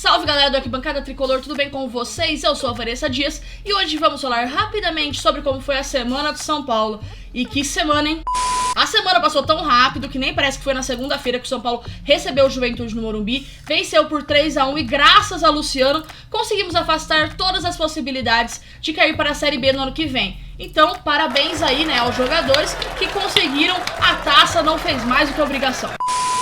Salve galera do Arquibancada Tricolor, tudo bem com vocês? Eu sou a Vanessa Dias e hoje vamos falar rapidamente sobre como foi a semana do São Paulo. E que semana, hein? A semana passou tão rápido que nem parece que foi na segunda-feira que o São Paulo recebeu o Juventude no Morumbi, venceu por 3-1 e graças a Luciano conseguimos afastar todas as possibilidades de cair para a Série B no ano que vem. Então, parabéns aí, né, aos jogadores que conseguiram a taça, não fez mais do que obrigação.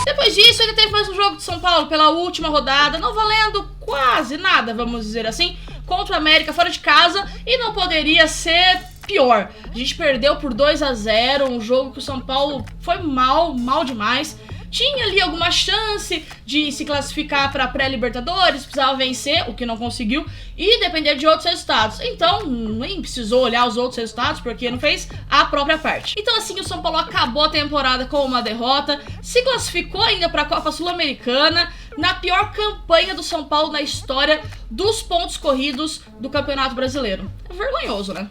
Depois disso, ainda teve mais um jogo de São Paulo pela última rodada, não valendo quase nada, vamos dizer assim, contra o América fora de casa e não poderia ser pior. A gente perdeu por 2-0, um jogo que o São Paulo foi mal demais. Tinha ali alguma chance de se classificar para pré-Libertadores, precisava vencer, o que não conseguiu, e depender de outros resultados. Então, nem precisou olhar os outros resultados, porque não fez a própria parte. Então, assim, o São Paulo acabou a temporada com uma derrota, se classificou ainda para a Copa Sul-Americana, na pior campanha do São Paulo na história dos pontos corridos do Campeonato Brasileiro. É vergonhoso, né?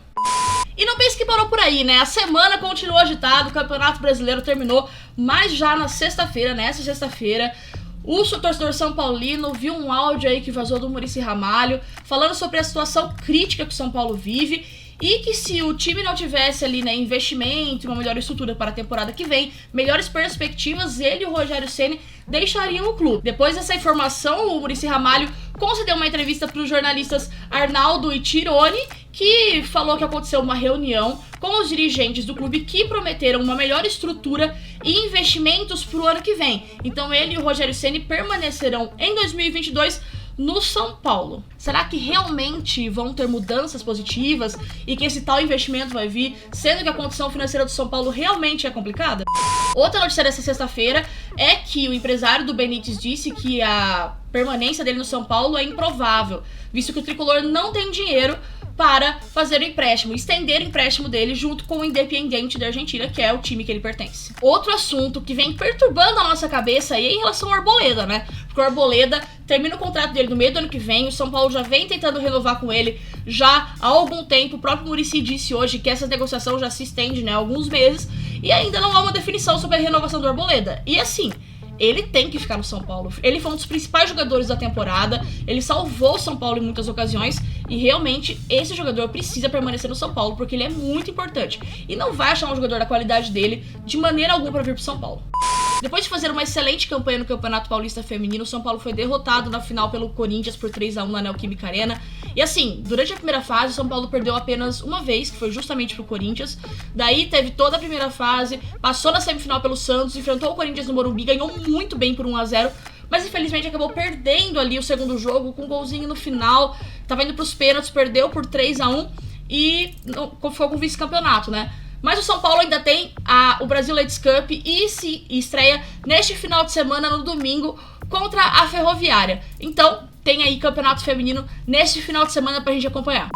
E não pense que parou por aí, né? A semana continuou agitada, o Campeonato Brasileiro terminou, mas já na sexta-feira, nessa sexta-feira, o torcedor São Paulino viu um áudio aí que vazou do Muricy Ramalho, falando sobre a situação crítica que o São Paulo vive e que se o time não tivesse ali, né, investimento, uma melhor estrutura para a temporada que vem, melhores perspectivas, ele e o Rogério Ceni deixariam o clube. Depois dessa informação, o Muricy Ramalho concedeu uma entrevista para os jornalistas Arnaldo e Tironi, que falou que aconteceu uma reunião com os dirigentes do clube que prometeram uma melhor estrutura e investimentos para o ano que vem. Então ele e o Rogério Ceni permanecerão em 2022 no São Paulo. Será que realmente vão ter mudanças positivas e que esse tal investimento vai vir, sendo que a condição financeira do São Paulo realmente é complicada? Outra notícia dessa sexta-feira é que o empresário do Benítez disse que a permanência dele no São Paulo é improvável, visto que o tricolor não tem dinheiro para fazer o empréstimo, estender o empréstimo dele junto com o Independiente da Argentina, que é o time que ele pertence. Outro assunto que vem perturbando a nossa cabeça aí é em relação ao Arboleda, né? Porque o Arboleda termina o contrato dele no meio do ano que vem, o São Paulo já vem tentando renovar com ele já há algum tempo, o próprio Muricy disse hoje que essa negociação já se estende, né, há alguns meses, e ainda não há uma definição sobre a renovação do Arboleda. E assim, ele tem que ficar no São Paulo. Ele foi um dos principais jogadores da temporada, ele salvou o São Paulo em muitas ocasiões e realmente esse jogador precisa permanecer no São Paulo porque ele é muito importante e não vai achar um jogador da qualidade dele de maneira alguma para vir pro São Paulo. Depois de fazer uma excelente campanha no Campeonato Paulista Feminino, o São Paulo foi derrotado na final pelo Corinthians por 3-1 na Neoquímica Arena. E assim, durante a primeira fase, o São Paulo perdeu apenas uma vez, que foi justamente pro Corinthians. Daí teve toda a primeira fase, passou na semifinal pelo Santos, enfrentou o Corinthians no Morumbi, ganhou muito bem por 1-0. Mas infelizmente acabou perdendo ali o segundo jogo, com um golzinho no final. Tava indo pros pênaltis, perdeu por 3-1 e ficou com vice-campeonato, né? Mas o São Paulo ainda tem o Brasil Ladies Cup e se estreia neste final de semana, no domingo, contra a Ferroviária. Então, tem aí campeonato feminino neste final de semana pra gente acompanhar.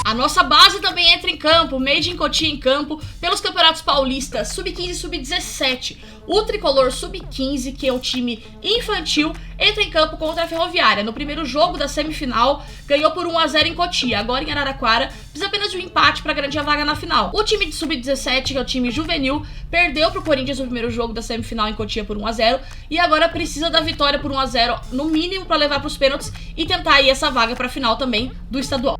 A nossa base também entra em campo, Made in Cotia em campo, pelos campeonatos paulistas Sub-15 e Sub-17. O Tricolor Sub-15, que é o time infantil, entra em campo contra a Ferroviária. No primeiro jogo da semifinal, ganhou por 1-0 em Cotia. Agora em Araraquara, precisa apenas de um empate para garantir a vaga na final. O time de Sub-17, que é o time juvenil, perdeu pro Corinthians no primeiro jogo da semifinal em Cotia por 1-0 e agora precisa da vitória por 1-0 no mínimo para levar pros pênaltis e tentar aí essa vaga para a final também do estadual.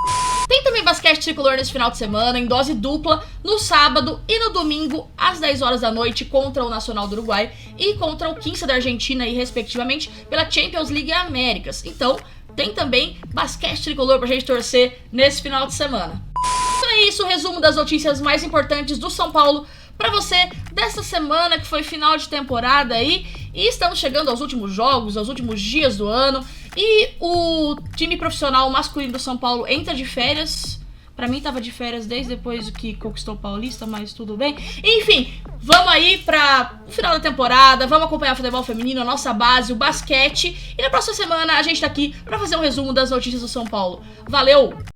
Tem também basquete tricolor nesse final de semana, em dose dupla, no sábado e no domingo, às 10 horas da noite, contra o Nacional do Uruguai e contra o Quinça da Argentina, e respectivamente, pela Champions League Américas. Então, tem também basquete tricolor pra gente torcer nesse final de semana. Então é isso, o resumo das notícias mais importantes do São Paulo pra você dessa semana, que foi final de temporada aí, e estamos chegando aos últimos jogos, aos últimos dias do ano, e o time profissional masculino do São Paulo entra de férias. Pra mim tava de férias desde depois que conquistou o Paulista, mas tudo bem. Enfim, vamos aí pra o final da temporada, vamos acompanhar o futebol feminino, a nossa base, o basquete, e na próxima semana a gente tá aqui pra fazer um resumo das notícias do São Paulo. Valeu!